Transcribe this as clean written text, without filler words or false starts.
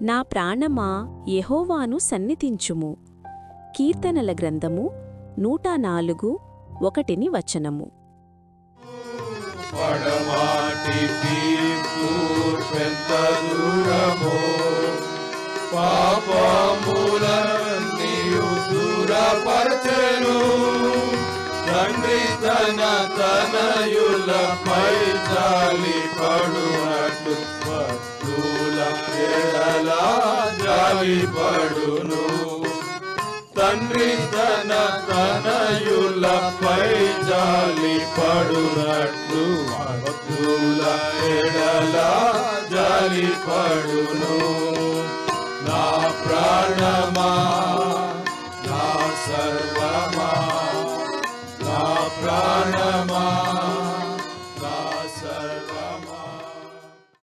నా ప్రాణమా యెహోవాను సన్నిధించుము. కీర్తనల గ్రంథము 104 1 వచనము. పడమాటికి తూర్పెంత దూరమో, పాపములన్నీయు దూరపరచెను. తండ్రి తన తనయులపై జాలి పడునట్టు భక్తుల ఎడల జాలి పడును. తండ్రి తన తనయులపై జాలి పడునట్టు భక్తుల ఎడల జాలి పడును. నా ప్రాణమా, నా సర్వమా, నా ప్రాణమా,